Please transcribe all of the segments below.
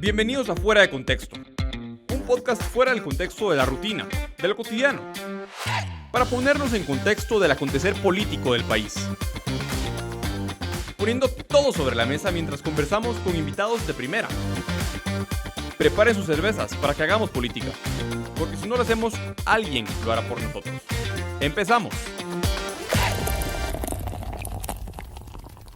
Bienvenidos a Fuera de Contexto, un podcast fuera del contexto de la rutina, de lo cotidiano, para ponernos en contexto del acontecer político del país. Poniendo todo sobre la mesa mientras conversamos con invitados de primera. Preparen sus cervezas para que hagamos política, porque si no lo hacemos, alguien lo hará por nosotros. ¡Empezamos!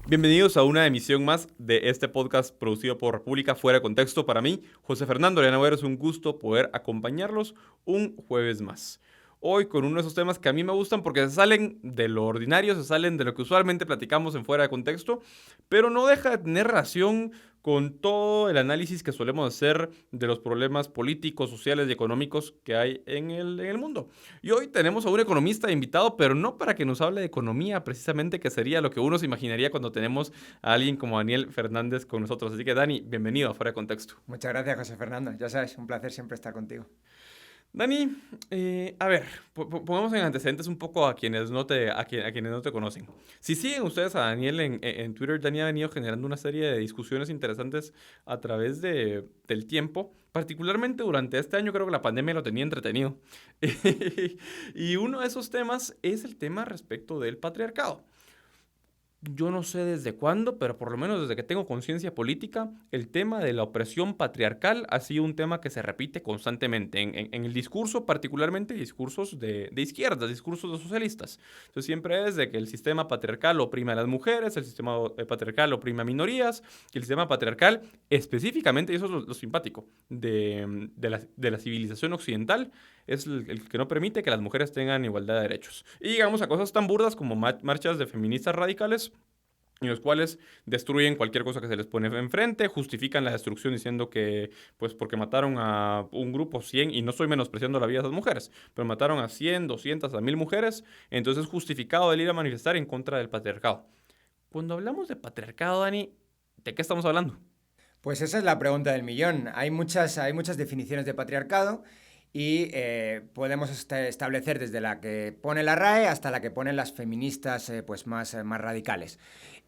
Bienvenidos a una emisión más de este podcast producido por República Fuera de Contexto. Para mí, José Fernando Arellano Agüero, es un gusto poder acompañarlos un jueves más. Hoy con uno de esos temas que a mí me gustan porque se salen de lo ordinario, se salen de lo que usualmente platicamos en Fuera de Contexto, pero no deja de tener relación con todo el análisis que solemos hacer de los problemas políticos, sociales y económicos que hay en el mundo. Y hoy tenemos a un economista invitado, pero no para que nos hable de economía, precisamente, que sería lo que uno se imaginaría cuando tenemos a alguien como Daniel Fernández con nosotros. Así que, Dani, bienvenido a Fuera de Contexto. Muchas gracias, José Fernando. Ya sabes, un placer siempre estar contigo. Dani, a ver, pongamos en antecedentes un poco a quienes no te conocen. Si siguen ustedes a Daniel en Twitter, Dani ha venido generando una serie de discusiones interesantes a través del tiempo. Particularmente durante este año, creo que la pandemia lo tenía entretenido. Y uno de esos temas es el tema respecto del patriarcado. Yo no sé desde cuándo, pero por lo menos desde que tengo conciencia política, el tema de la opresión patriarcal ha sido un tema que se repite constantemente en el discurso, particularmente discursos de izquierdas, discursos de socialistas. Entonces siempre es de que el sistema patriarcal oprime a las mujeres, el sistema patriarcal oprime a minorías, que el sistema patriarcal específicamente, y eso es lo simpático, de la civilización occidental, es el que no permite que las mujeres tengan igualdad de derechos. Y llegamos a cosas tan burdas como marchas de feministas radicales, en los cuales destruyen cualquier cosa que se les pone enfrente, justifican la destrucción diciendo que, pues, porque mataron a un grupo 100, y no estoy menospreciando la vida de esas mujeres, pero mataron a 100, 200, a 1000 mujeres, entonces es justificado el ir a manifestar en contra del patriarcado. Cuando hablamos de patriarcado, Dani, ¿de qué estamos hablando? Pues esa es la pregunta del millón. Hay muchas definiciones de patriarcado y podemos establecer desde la que pone la RAE hasta la que ponen las feministas pues más radicales.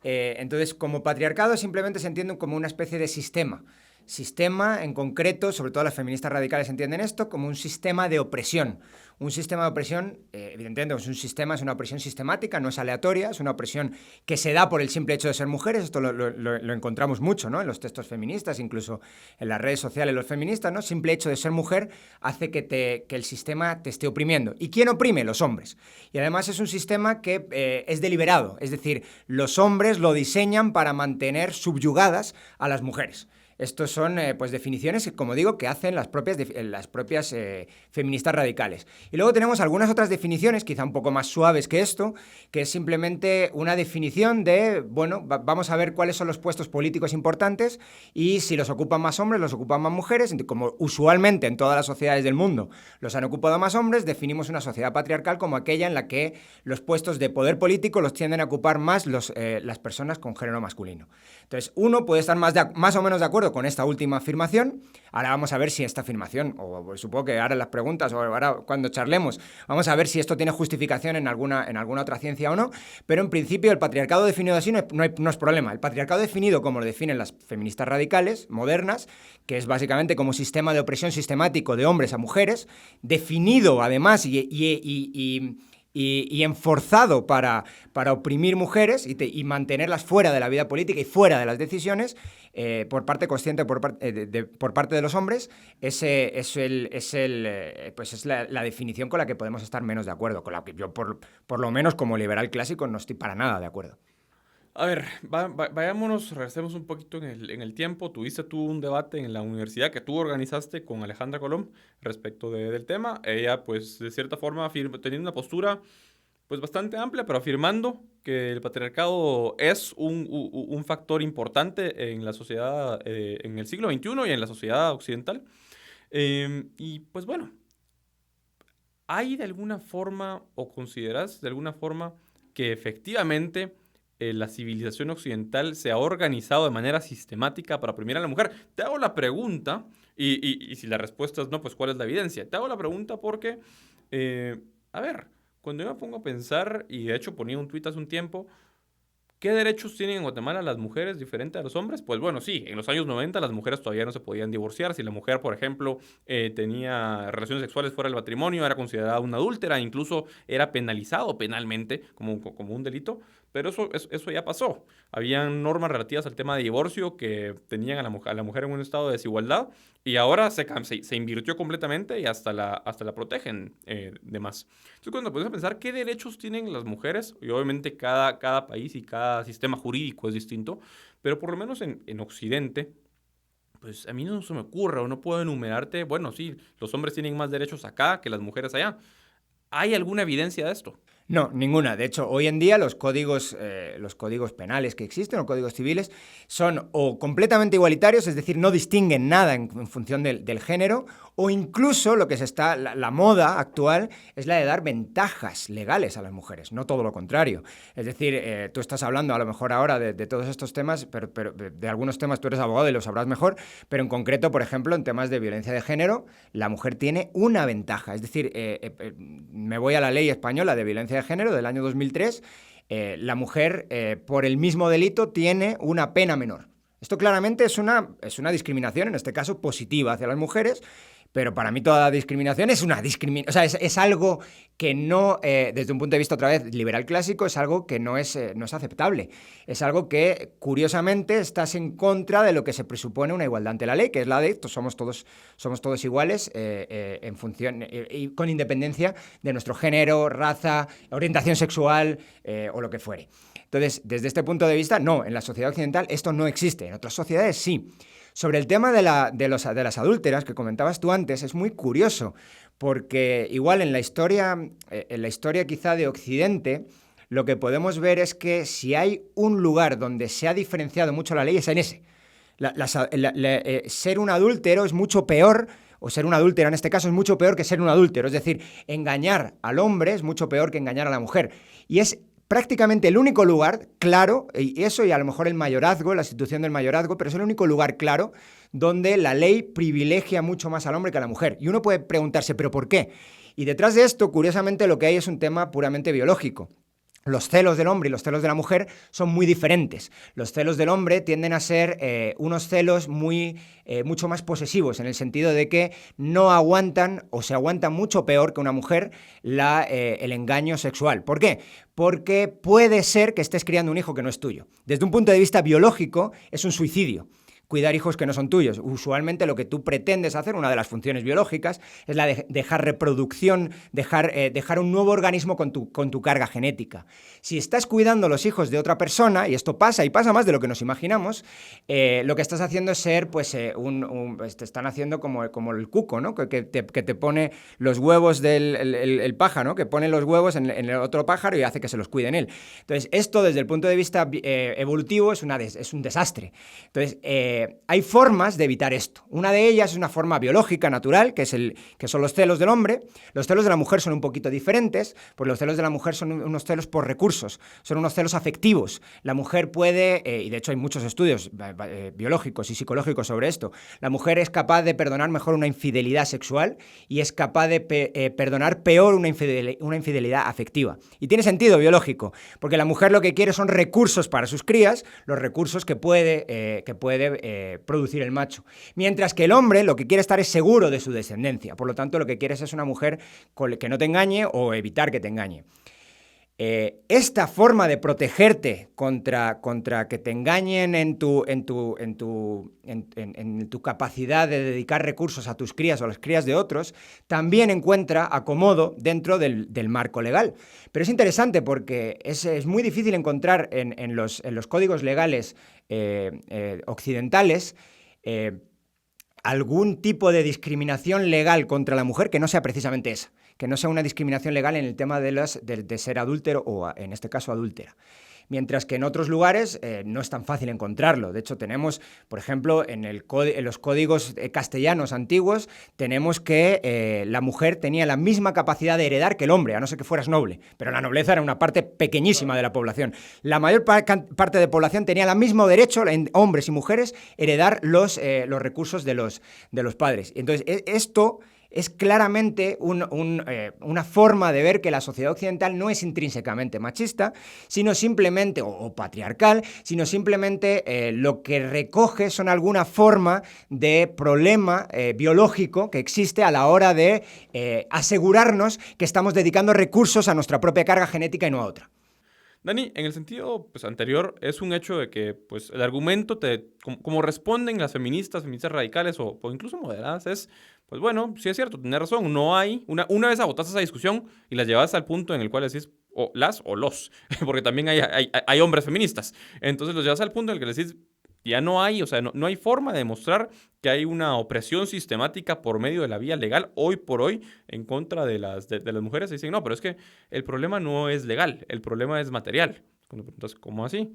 Entonces, como patriarcado simplemente se entiende como una especie de sistema. Sistema, en concreto, sobre todo las feministas radicales entienden esto como un sistema de opresión. Un sistema de opresión, evidentemente, es una opresión sistemática, no es aleatoria, es una opresión que se da por el simple hecho de ser mujeres. Esto lo encontramos mucho, ¿no?, en los textos feministas, incluso en las redes sociales los feministas, ¿no? Simple hecho de ser mujer hace que el sistema te esté oprimiendo. ¿Y quién oprime? Los hombres. Y además es un sistema que es deliberado, es decir, los hombres lo diseñan para mantener subyugadas a las mujeres. Estos son pues definiciones, como digo, que hacen las propias feministas radicales. Y luego tenemos algunas otras definiciones, quizá un poco más suaves que esto, que es simplemente una definición de, bueno, vamos a ver cuáles son los puestos políticos importantes y si los ocupan más hombres, los ocupan más mujeres. Como usualmente en todas las sociedades del mundo los han ocupado más hombres, definimos una sociedad patriarcal como aquella en la que los puestos de poder político los tienden a ocupar más las personas con género masculino. Entonces, uno puede estar más o menos de acuerdo con esta última afirmación. Ahora vamos a ver si esta afirmación, o supongo que ahora en las preguntas, o ahora cuando charlemos, vamos a ver si esto tiene justificación en alguna otra ciencia o no, pero en principio el patriarcado definido así no es problema. El patriarcado definido como lo definen las feministas radicales, modernas, que es básicamente como sistema de opresión sistemático de hombres a mujeres, definido además y enforzado para oprimir mujeres y mantenerlas fuera de la vida política y fuera de las decisiones, por parte consciente por parte de los hombres, es la definición con la que podemos estar menos de acuerdo, con la que yo por lo menos como liberal clásico no estoy para nada de acuerdo. A ver, vayámonos, regresemos un poquito en el tiempo. Tuviste tú un debate en la universidad que tú organizaste con Alejandra Colom respecto del tema. Ella, pues, de cierta forma, teniendo una postura, pues, bastante amplia, pero afirmando que el patriarcado es un factor importante en la sociedad, en el siglo XXI y en la sociedad occidental. Y, pues, bueno, ¿hay de alguna forma, o consideras de alguna forma, que efectivamente la civilización occidental se ha organizado de manera sistemática para oprimir a la mujer? Te hago la pregunta, y si la respuesta es no, pues ¿cuál es la evidencia? Te hago la pregunta porque, a ver, cuando yo me pongo a pensar, y de hecho ponía un tuit hace un tiempo, ¿Qué derechos tienen en Guatemala las mujeres diferente a los hombres? Pues bueno, sí, en los años 90 las mujeres todavía no se podían divorciar. Si la mujer, por ejemplo, tenía relaciones sexuales fuera del matrimonio, era considerada una adúltera, incluso era penalizado penalmente como un delito. Pero eso ya pasó. Habían normas relativas al tema de divorcio que tenían a la mujer en un estado de desigualdad y ahora se invirtió completamente y hasta la protegen de más. Entonces, cuando podemos pensar qué derechos tienen las mujeres, y obviamente cada país y cada sistema jurídico es distinto, pero por lo menos en Occidente, pues a mí no se me ocurre o no puedo enumerarte, bueno, sí, los hombres tienen más derechos acá que las mujeres allá. ¿Hay alguna evidencia de esto? No, ninguna. De hecho, hoy en día los códigos penales que existen, o códigos civiles, son o completamente igualitarios, es decir, no distinguen nada en función del género, o incluso lo que la moda actual es la de dar ventajas legales a las mujeres, no todo lo contrario. Es decir, tú estás hablando a lo mejor ahora de todos estos temas, pero de algunos temas tú eres abogado y lo sabrás mejor, pero en concreto, por ejemplo, en temas de violencia de género, la mujer tiene una ventaja. Es decir, me voy a la ley española de violencia de género del año 2003, la mujer por el mismo delito tiene una pena menor. Esto claramente es una discriminación, en este caso positiva hacia las mujeres, pero para mí toda discriminación es una discriminación, o sea, es algo que no, desde un punto de vista otra vez liberal clásico, es algo que no es aceptable. Es algo que, curiosamente, estás en contra de lo que se presupone una igualdad ante la ley, que es la de somos todos iguales en función y con independencia de nuestro género, raza, orientación sexual o lo que fuere. Entonces, desde este punto de vista, no, en la sociedad occidental esto no existe, en otras sociedades sí. Sobre el tema de las adúlteras que comentabas tú antes, es muy curioso, porque igual en la historia quizá de Occidente, lo que podemos ver es que si hay un lugar donde se ha diferenciado mucho la ley es en ese. Ser un adúltero es mucho peor, o ser una adúltera en este caso es mucho peor que ser un adúltero, es decir, engañar al hombre es mucho peor que engañar a la mujer. Y es prácticamente el único lugar claro, y eso y a lo mejor el mayorazgo, la institución del mayorazgo, pero es el único lugar claro donde la ley privilegia mucho más al hombre que a la mujer. Y uno puede preguntarse, ¿pero por qué? Y detrás de esto, curiosamente, lo que hay es un tema puramente biológico. Los celos del hombre y los celos de la mujer son muy diferentes. Los celos del hombre tienden a ser unos celos mucho más posesivos, en el sentido de que no aguantan o se aguantan mucho peor que una mujer el engaño sexual. ¿Por qué? Porque puede ser que estés criando un hijo que no es tuyo. Desde un punto de vista biológico, es un suicidio cuidar hijos que no son tuyos. Usualmente lo que tú pretendes hacer, una de las funciones biológicas, es la de dejar reproducción, dejar un nuevo organismo con tu carga genética. Si estás cuidando los hijos de otra persona, y esto pasa, y pasa más de lo que nos imaginamos, lo que estás haciendo es ser, pues, te están haciendo como el cuco, ¿no? Que te pone los huevos el pájaro, ¿no? Que pone los huevos en el otro pájaro y hace que se los cuiden él. Entonces, esto desde el punto de vista evolutivo es un desastre. Entonces, hay formas de evitar esto. Una de ellas es una forma biológica, natural, que son los celos del hombre. Los celos de la mujer son un poquito diferentes, porque los celos de la mujer son unos celos por recursos, son unos celos afectivos. La mujer puede, y de hecho hay muchos estudios biológicos y psicológicos sobre esto, la mujer es capaz de perdonar mejor una infidelidad sexual y es capaz de perdonar peor una infidelidad afectiva. Y tiene sentido biológico, porque la mujer lo que quiere son recursos para sus crías, los recursos que puede producir el macho. Mientras que el hombre lo que quiere estar es seguro de su descendencia. Por lo tanto, lo que quieres es una mujer que no te engañe o evitar que te engañe. Esta forma de protegerte contra que te engañen en tu capacidad de dedicar recursos a tus crías o a las crías de otros, también encuentra acomodo dentro del marco legal. Pero es interesante porque es muy difícil encontrar en los códigos legales occidentales algún tipo de discriminación legal contra la mujer que no sea precisamente esa, que no sea una discriminación legal en el tema de ser adúltero o, en este caso, adúltera. Mientras que en otros lugares no es tan fácil encontrarlo. De hecho, tenemos, por ejemplo, en los códigos castellanos antiguos, tenemos que la mujer tenía la misma capacidad de heredar que el hombre, a no ser que fueras noble. Pero la nobleza era una parte pequeñísima de la población. La mayor parte de la población tenía el mismo derecho, hombres y mujeres, heredar los recursos de los padres. Entonces, esto es claramente una forma de ver que la sociedad occidental no es intrínsecamente machista, sino simplemente, o patriarcal, sino simplemente lo que recoge son alguna forma de problema biológico que existe a la hora de asegurarnos que estamos dedicando recursos a nuestra propia carga genética y no a otra. Dani, en el sentido pues, anterior, es un hecho de que pues, el argumento, como responden las feministas radicales o incluso moderadas, es, pues bueno, sí es cierto, tienes razón, no hay, una vez agotaste esa discusión y las llevas al punto en el cual decís, o las o los, porque también hay hombres feministas, entonces los llevas al punto en el que decís, ya no hay, o sea, no hay forma de demostrar que hay una opresión sistemática por medio de la vía legal hoy por hoy en contra de las mujeres. Y dicen, no, pero es que el problema no es legal, el problema es material. Cuando preguntas, ¿cómo así?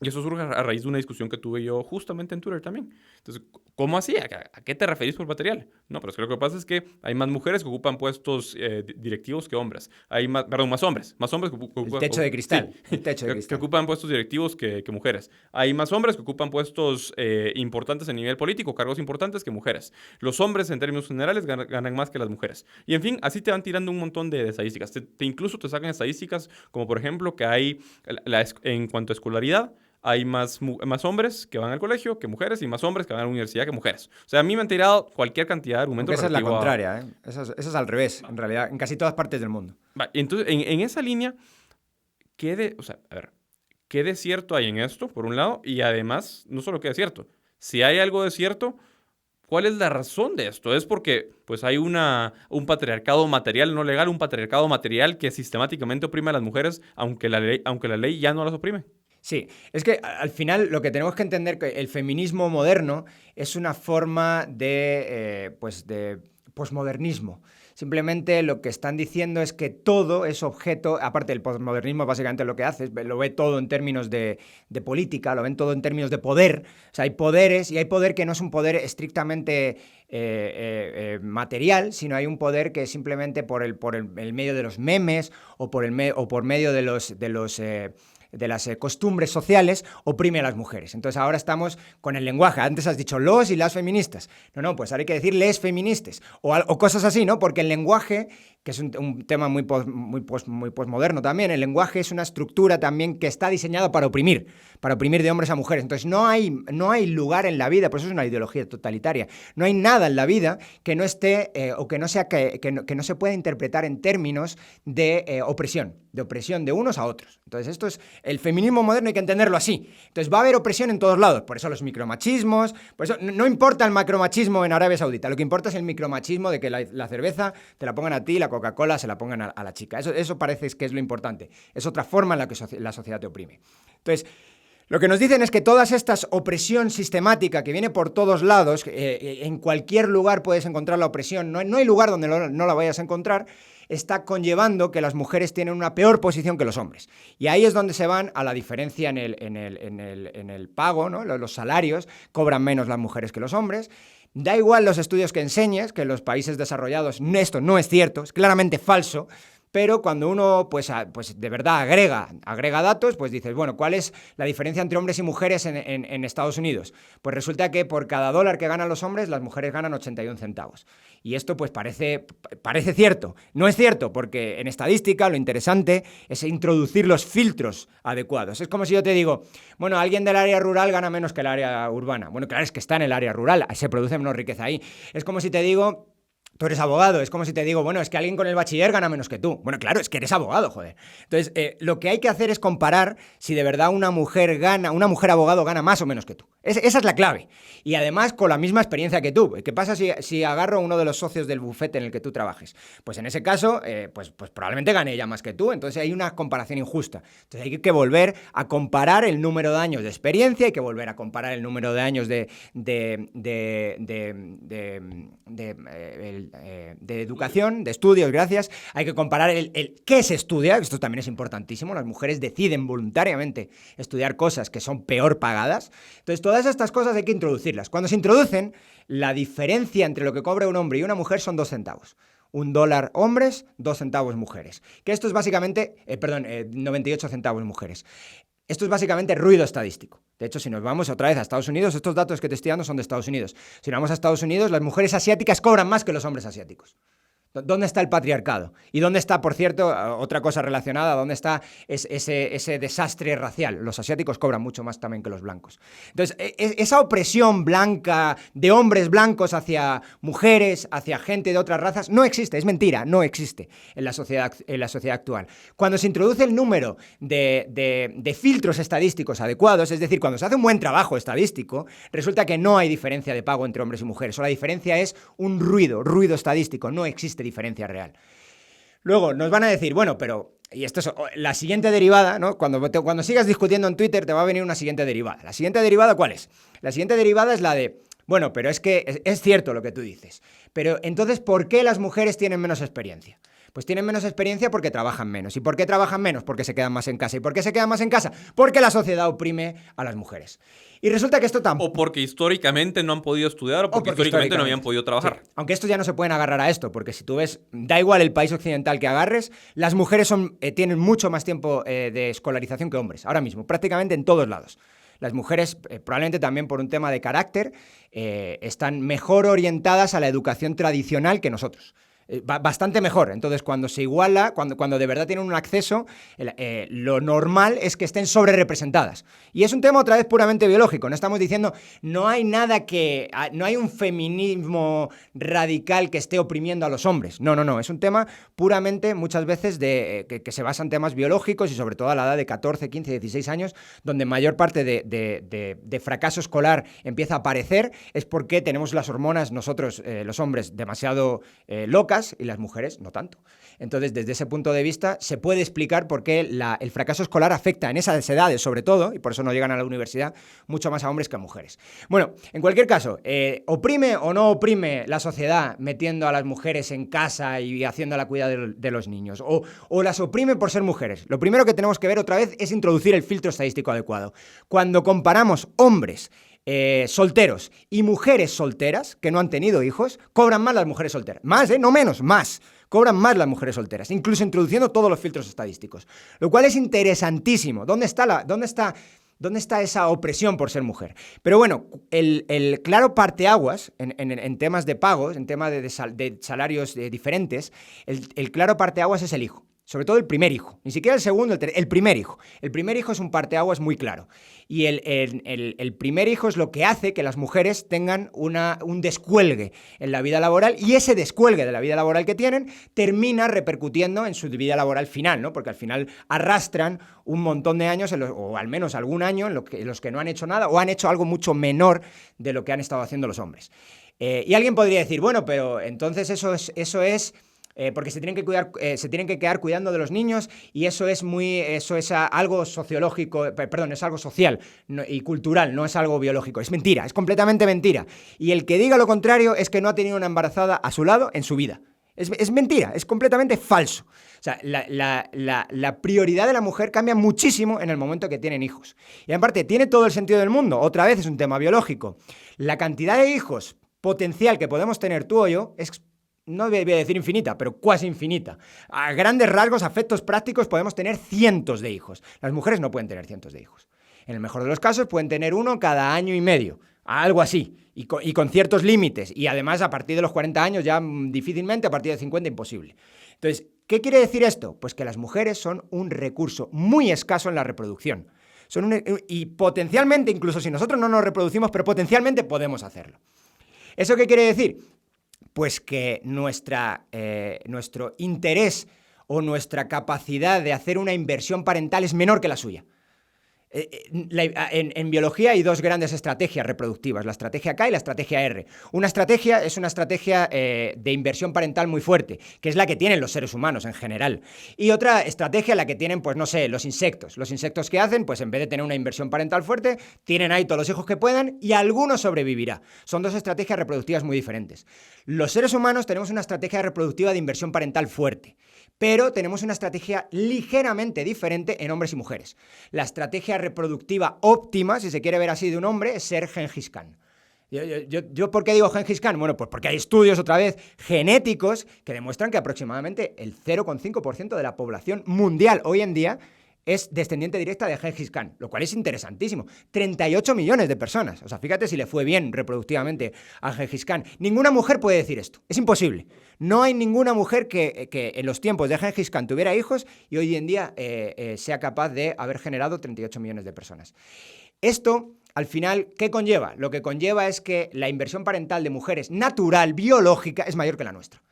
Y eso surge a raíz de una discusión que tuve yo justamente en Twitter también. Entonces, ¿cómo así? ¿A qué te referís por material? No, pero es que lo que pasa es que hay más mujeres que ocupan puestos directivos que hombres. Hay más, perdón, más hombres. Más hombres que ocupan... El techo de cristal. Sí, el techo de cristal. Que ocupan puestos directivos que mujeres. Hay más hombres que ocupan puestos importantes a nivel político, cargos importantes que mujeres. Los hombres, en términos generales, ganan más que las mujeres. Y, en fin, así te van tirando un montón de estadísticas. Incluso te sacan estadísticas como, por ejemplo, que hay, en cuanto a escolaridad, hay más hombres que van al colegio que mujeres y más hombres que van a la universidad que mujeres. O sea, a mí me han tirado cualquier cantidad de argumentos. Esa es la contraria, ¿eh? Eso es al revés, en realidad, en casi todas partes del mundo. Entonces, en esa línea, ¿qué de cierto hay en esto, por un lado? Y además, no solo qué de cierto. Si hay algo de cierto, ¿cuál es la razón de esto? ¿Es porque pues, hay un patriarcado material no legal, un patriarcado material que sistemáticamente oprime a las mujeres, aunque la ley ya no las oprime? Sí, es que al final lo que tenemos que entender es que el feminismo moderno es una forma de posmodernismo. Simplemente lo que están diciendo es que todo es objeto, aparte del posmodernismo básicamente lo que hace es, lo ve todo en términos de política, lo ven todo en términos de poder. O sea, hay poderes y hay poder que no es un poder estrictamente material, sino hay un poder que simplemente por el medio de los memes o por medio de las costumbres sociales, oprime a las mujeres. Entonces ahora estamos con el lenguaje. Antes has dicho los y las feministas. No, pues ahora hay que decir les feministas. O cosas así, ¿no? Porque el lenguaje, que es un tema muy posmoderno también, el lenguaje es una estructura también que está diseñada para oprimir de hombres a mujeres. Entonces no hay lugar en la vida, por eso es una ideología totalitaria, no hay nada en la vida que no esté o que no sea que no se pueda interpretar en términos de opresión de unos a otros. Entonces esto es el feminismo moderno, hay que entenderlo así. Entonces va a haber opresión en todos lados, por eso los micromachismos, por eso no importa el macromachismo en Arabia Saudita, lo que importa es el micromachismo de que la cerveza te la pongan a ti, la Coca-Cola se la pongan a la chica. Eso parece que es lo importante. Es otra forma en la que la sociedad te oprime. Entonces, lo que nos dicen es que toda esta opresión sistemática que viene por todos lados, en cualquier lugar puedes encontrar la opresión, no hay lugar donde no la vayas a encontrar, está conllevando que las mujeres tienen una peor posición que los hombres. Y ahí es donde se van a la diferencia en el pago, ¿no? Los salarios, cobran menos las mujeres que los hombres. Da igual los estudios que enseñes, que en los países desarrollados esto no es cierto, es claramente falso. Pero cuando uno pues de verdad agrega datos, pues dices, bueno, ¿cuál es la diferencia entre hombres y mujeres en Estados Unidos? Pues resulta que por cada dólar que ganan los hombres, las mujeres ganan 81 centavos. Y esto pues parece cierto. No es cierto, porque en estadística lo interesante es introducir los filtros adecuados. Es como si yo te digo, bueno, alguien del área rural gana menos que el área urbana. Bueno, claro, es que está en el área rural, se produce menos riqueza ahí. Es como si te digo, tú eres abogado, es como si te digo, bueno, es que alguien con el bachiller gana menos que tú. Bueno, claro, es que eres abogado, joder. Entonces, lo que hay que hacer es comparar si de verdad una mujer abogado gana más o menos que tú. Esa es la clave. Y además con la misma experiencia que tú. ¿Qué pasa si agarro a uno de los socios del bufete en el que tú trabajes? Pues en ese caso, pues probablemente gane ella más que tú. Entonces hay una comparación injusta. Entonces hay que volver a comparar el número de años de experiencia, hay que volver a comparar el número de años de educación, de estudios, gracias. Hay que comparar qué se estudia, esto también es importantísimo. Las mujeres deciden voluntariamente estudiar cosas que son peor pagadas. Entonces, todas estas cosas hay que introducirlas. Cuando se introducen, la diferencia entre lo que cobra un hombre y una mujer son 2 centavos. $1 hombres, 2 centavos mujeres. Que esto es básicamente, 98 centavos mujeres. Esto es básicamente ruido estadístico. De hecho, si nos vamos otra vez a Estados Unidos, estos datos que te estoy dando son de Estados Unidos. Si nos vamos a Estados Unidos, las mujeres asiáticas cobran más que los hombres asiáticos. ¿Dónde está el patriarcado? ¿Y dónde está, por cierto, otra cosa relacionada, dónde está ese desastre racial? Los asiáticos cobran mucho más también que los blancos. Entonces, esa opresión blanca de hombres blancos hacia mujeres, hacia gente de otras razas, no existe, es mentira, no existe en la sociedad actual. Cuando se introduce el número de filtros estadísticos adecuados, es decir, cuando se hace un buen trabajo estadístico, resulta que no hay diferencia de pago entre hombres y mujeres, o la diferencia es un ruido estadístico, no existe diferencia real. Luego nos van a decir, bueno, pero, y esto es la siguiente derivada, ¿no? Cuando sigas discutiendo en Twitter te va a venir una siguiente derivada. ¿La siguiente derivada cuál es? La siguiente derivada es la de, bueno, pero es que es cierto lo que tú dices, pero entonces, ¿por qué las mujeres tienen menos experiencia? Pues tienen menos experiencia porque trabajan menos. ¿Y por qué trabajan menos? Porque se quedan más en casa. ¿Y por qué se quedan más en casa? Porque la sociedad oprime a las mujeres. Y resulta que esto tampoco... O porque históricamente no han podido estudiar o porque históricamente no habían podido trabajar. Sí. Aunque estos ya no se pueden agarrar a esto, porque si tú ves, da igual el país occidental que agarres, las mujeres tienen mucho más tiempo de escolarización que hombres, ahora mismo, prácticamente en todos lados. Las mujeres, probablemente también por un tema de carácter, están mejor orientadas a la educación tradicional que nosotros. Bastante mejor. Entonces, cuando se iguala, cuando de verdad tienen un acceso, lo normal es que estén sobrerepresentadas. Y es un tema otra vez puramente biológico. No estamos diciendo, no hay un feminismo radical que esté oprimiendo a los hombres. No. Es un tema puramente, muchas veces, que se basa en temas biológicos y sobre todo a la edad de 14, 15, 16 años, donde mayor parte de fracaso escolar empieza a aparecer, es porque tenemos las hormonas, nosotros, los hombres, demasiado locas, y las mujeres no tanto. Entonces, desde ese punto de vista, se puede explicar por qué el fracaso escolar afecta en esas edades, sobre todo, y por eso no llegan a la universidad, mucho más a hombres que a mujeres. Bueno, en cualquier caso, ¿oprime o no oprime la sociedad metiendo a las mujeres en casa y haciendo la cuidado de los niños? ¿O las oprime por ser mujeres? Lo primero que tenemos que ver otra vez es introducir el filtro estadístico adecuado. Cuando comparamos hombres solteros y mujeres solteras que no han tenido hijos, cobran más las mujeres solteras. Más, no menos, más. Cobran más las mujeres solteras, incluso introduciendo todos los filtros estadísticos. Lo cual es interesantísimo. ¿Dónde está esa opresión por ser mujer? Pero bueno, el claro parteaguas en temas de pagos, en temas de salarios diferentes, el claro parteaguas es el hijo. Sobre todo el primer hijo, ni siquiera el segundo, el primer hijo. El primer hijo es un parteaguas muy claro. Y el primer hijo es lo que hace que las mujeres tengan un descuelgue en la vida laboral, y ese descuelgue de la vida laboral que tienen termina repercutiendo en su vida laboral final, ¿no? Porque al final arrastran un montón de años, o al menos algún año, en los que no han hecho nada o han hecho algo mucho menor de lo que han estado haciendo los hombres. Y alguien podría decir, bueno, pero entonces eso es porque se tienen que quedar cuidando de los niños, y eso es algo sociológico, es algo social y cultural, no es algo biológico. Es mentira, es completamente mentira. Y el que diga lo contrario es que no ha tenido una embarazada a su lado en su vida. Es mentira, es completamente falso. O sea, la prioridad de la mujer cambia muchísimo en el momento que tienen hijos. Y aparte, tiene todo el sentido del mundo. Otra vez es un tema biológico. La cantidad de hijos potencial que podemos tener tú o yo es, no voy a decir infinita, pero cuasi infinita. A grandes rasgos, a efectos prácticos, podemos tener cientos de hijos. Las mujeres no pueden tener cientos de hijos. En el mejor de los casos, pueden tener uno cada año y medio, algo así, y con ciertos límites. Y además, a partir de los 40 años ya difícilmente, a partir de 50 imposible. Entonces, ¿qué quiere decir esto? Pues que las mujeres son un recurso muy escaso en la reproducción. Y potencialmente, incluso si nosotros no nos reproducimos, pero potencialmente podemos hacerlo. ¿Eso qué quiere decir? Pues que nuestro interés o nuestra capacidad de hacer una inversión parental es menor que la suya. En biología hay dos grandes estrategias reproductivas, la estrategia K y la estrategia R. Una estrategia es una estrategia de inversión parental muy fuerte, que es la que tienen los seres humanos en general. Y otra estrategia la que tienen, pues no sé, los insectos. Los insectos que hacen, pues en vez de tener una inversión parental fuerte, tienen ahí todos los hijos que puedan y alguno sobrevivirá. Son dos estrategias reproductivas muy diferentes. Los seres humanos tenemos una estrategia reproductiva de inversión parental fuerte, pero tenemos una estrategia ligeramente diferente en hombres y mujeres. La estrategia reproductiva óptima, si se quiere ver así, de un hombre es ser Gengis Khan. ¿Yo por qué digo Gengis Khan? Bueno, pues porque hay estudios, otra vez, genéticos que demuestran que aproximadamente el 0,5% de la población mundial hoy en día es descendiente directa de Gengis Khan, lo cual es interesantísimo. 38 millones de personas. O sea, fíjate si le fue bien reproductivamente a Gengis Khan. Ninguna mujer puede decir esto. Es imposible. No hay ninguna mujer que en los tiempos de Gengis Khan tuviera hijos y hoy en día sea capaz de haber generado 38 millones de personas. Esto, al final, ¿qué conlleva? Lo que conlleva es que la inversión parental de mujeres natural, biológica, es mayor que la nuestra.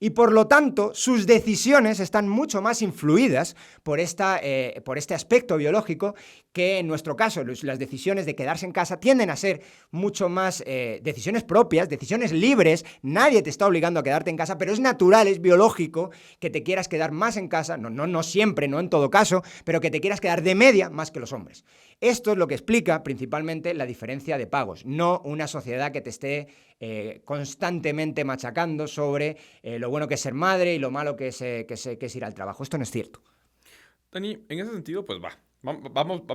Y por lo tanto, sus decisiones están mucho más influidas por este aspecto biológico que en nuestro caso, las decisiones de quedarse en casa tienden a ser mucho más decisiones propias, decisiones libres. Nadie te está obligando a quedarte en casa, pero es natural, es biológico que te quieras quedar más en casa, no siempre, no en todo caso, pero que te quieras quedar de media más que los hombres. Esto es lo que explica principalmente la diferencia de pagos, no una sociedad que te esté constantemente machacando sobre lo bueno que es ser madre y lo malo que es ir al trabajo. Esto no es cierto. Dani, en ese sentido, pues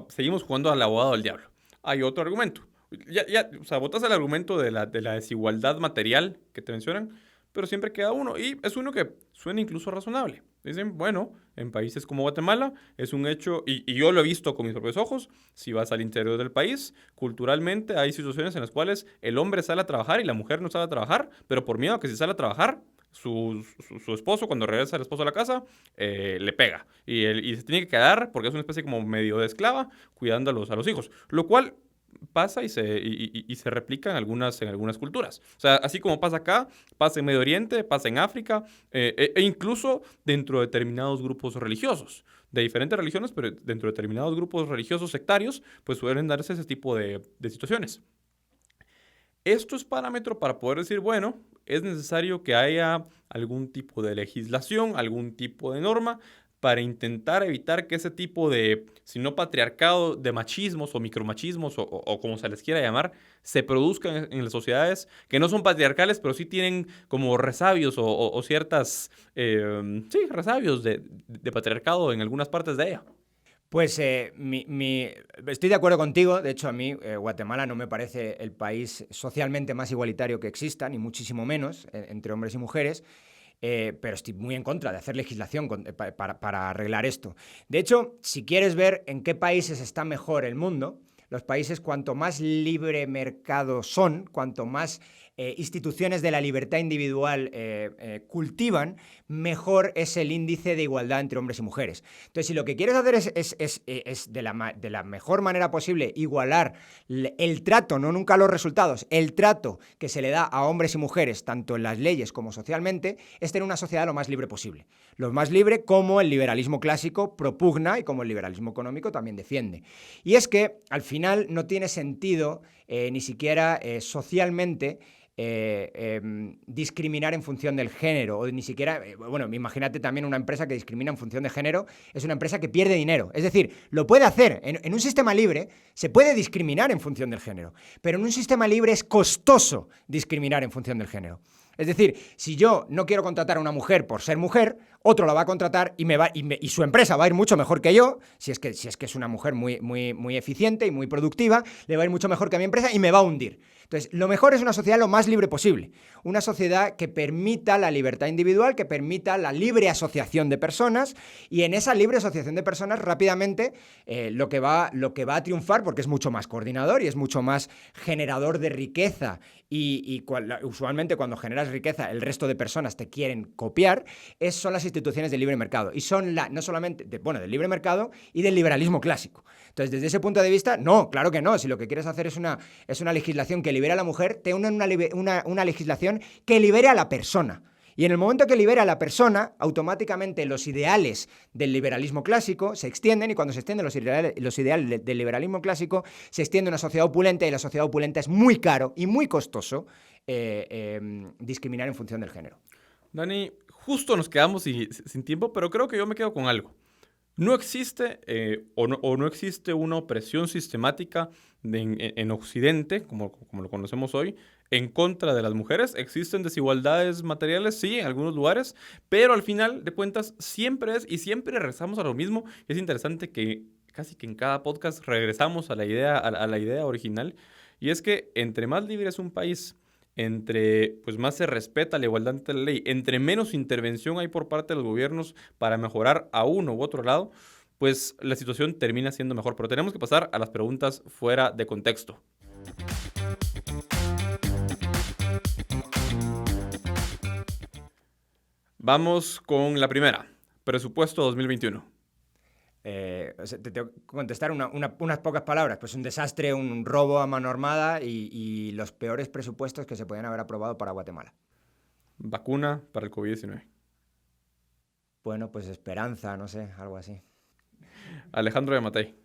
seguimos jugando al abogado del diablo. Hay otro argumento. O sea, botas el argumento de la desigualdad material que te mencionan, pero siempre queda uno, y es uno que suena incluso razonable. Dicen, bueno, en países como Guatemala es un hecho, y yo lo he visto con mis propios ojos, si vas al interior del país, culturalmente hay situaciones en las cuales el hombre sale a trabajar y la mujer no sale a trabajar, pero por miedo a que si sale a trabajar, su esposo, cuando regresa el esposo a la casa, le pega. Y se tiene que quedar, porque es una especie como medio de esclava, cuidando a los hijos. Lo cual pasa y se replica en algunas culturas. O sea, así como pasa acá, pasa en Medio Oriente, pasa en África, e incluso dentro de determinados grupos religiosos. De diferentes religiones, pero dentro de determinados grupos religiosos sectarios, pues suelen darse ese tipo de situaciones. Esto es parámetro para poder decir, bueno, es necesario que haya algún tipo de legislación, algún tipo de norma para intentar evitar que ese tipo de, si no patriarcado, de machismos o micromachismos o como se les quiera llamar, se produzcan en las sociedades que no son patriarcales, pero sí tienen como resabios o ciertas, resabios de patriarcado en algunas partes de ella. Pues estoy de acuerdo contigo. De hecho, a mí Guatemala no me parece el país socialmente más igualitario que exista, ni muchísimo menos, entre hombres y mujeres, pero estoy muy en contra de hacer legislación para arreglar esto. De hecho, si quieres ver en qué países está mejor el mundo, los países cuanto más libre mercado son, cuanto más instituciones de la libertad individual cultivan, mejor es el índice de igualdad entre hombres y mujeres. Entonces, si lo que quieres hacer es de la mejor manera posible igualar el trato, no nunca los resultados, el trato que se le da a hombres y mujeres, tanto en las leyes como socialmente, es tener una sociedad lo más libre posible. Lo más libre como el liberalismo clásico propugna y como el liberalismo económico también defiende. Y es que, al final, no tiene sentido ni siquiera socialmente discriminar en función del género, o ni siquiera, imagínate también una empresa que discrimina en función de género, es una empresa que pierde dinero. Es decir, lo puede hacer. En un sistema libre se puede discriminar en función del género, pero en un sistema libre es costoso discriminar en función del género. Es decir, si yo no quiero contratar a una mujer por ser mujer, otro la va a contratar y su empresa va a ir mucho mejor que yo, si es que es una mujer muy eficiente y muy productiva, le va a ir mucho mejor que a mi empresa y me va a hundir. Entonces, lo mejor es una sociedad lo más libre posible. Una sociedad que permita la libertad individual, que permita la libre asociación de personas, y en esa libre asociación de personas rápidamente lo que va a triunfar, porque es mucho más coordinador y es mucho más generador de riqueza, y usualmente cuando generas riqueza el resto de personas te quieren copiar, son las instituciones del libre mercado. Y son no solamente del libre mercado y del liberalismo clásico. Entonces, desde ese punto de vista, no, claro que no. Si lo que quieres hacer es una legislación que libere a la mujer, te una legislación que libere a la persona. Y en el momento que libera a la persona, automáticamente los ideales del liberalismo clásico se extienden, y cuando se extienden los ideales del liberalismo clásico, se extiende una sociedad opulenta, y la sociedad opulenta es muy caro y muy costoso discriminar en función del género. Dani, justo nos quedamos sin tiempo, pero creo que yo me quedo con algo. No existe no existe una opresión sistemática en Occidente, como lo conocemos hoy, en contra de las mujeres. Existen desigualdades materiales, sí, en algunos lugares, pero al final de cuentas siempre regresamos a lo mismo. Es interesante que casi que en cada podcast regresamos a la idea original, y es que entre más libre es un país, entre pues más se respeta la igualdad ante la ley, entre menos intervención hay por parte de los gobiernos para mejorar a uno u otro lado, pues la situación termina siendo mejor. Pero tenemos que pasar a las preguntas fuera de contexto. Vamos con la primera. Presupuesto 2021. O sea, te tengo que contestar unas pocas palabras. Pues un desastre, un robo a mano armada y los peores presupuestos que se podían haber aprobado para Guatemala. Vacuna para el COVID-19. Bueno, pues esperanza, no sé, algo así. Alejandro de Matei.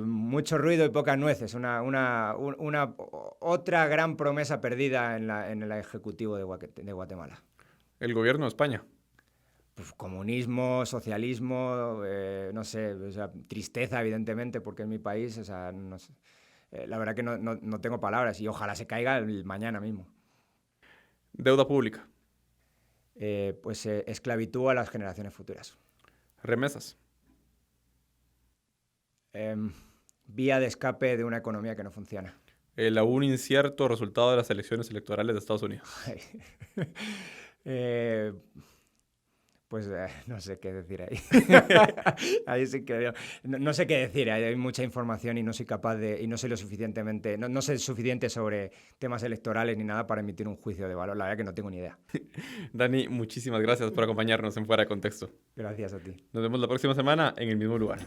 Mucho ruido y pocas nueces. Otra gran promesa perdida en el Ejecutivo de Guatemala. El gobierno de España. Pues comunismo, socialismo, no sé, o sea, tristeza, evidentemente, porque es mi país. O sea, no sé. La verdad que no tengo palabras y ojalá se caiga mañana mismo. Deuda pública. Pues esclavitud a las generaciones futuras. Remesas. Vía de escape de una economía que no funciona. El aún incierto resultado de las elecciones electorales de Estados Unidos. Pues no sé qué decir ahí. Ahí sí que no sé qué decir. Hay mucha información y no soy capaz de, y no sé lo suficientemente, no sé suficiente sobre temas electorales ni nada para emitir un juicio de valor. La verdad que no tengo ni idea. Dani, muchísimas gracias por acompañarnos en Fuera de Contexto. Gracias a ti. Nos vemos la próxima semana en el mismo lugar.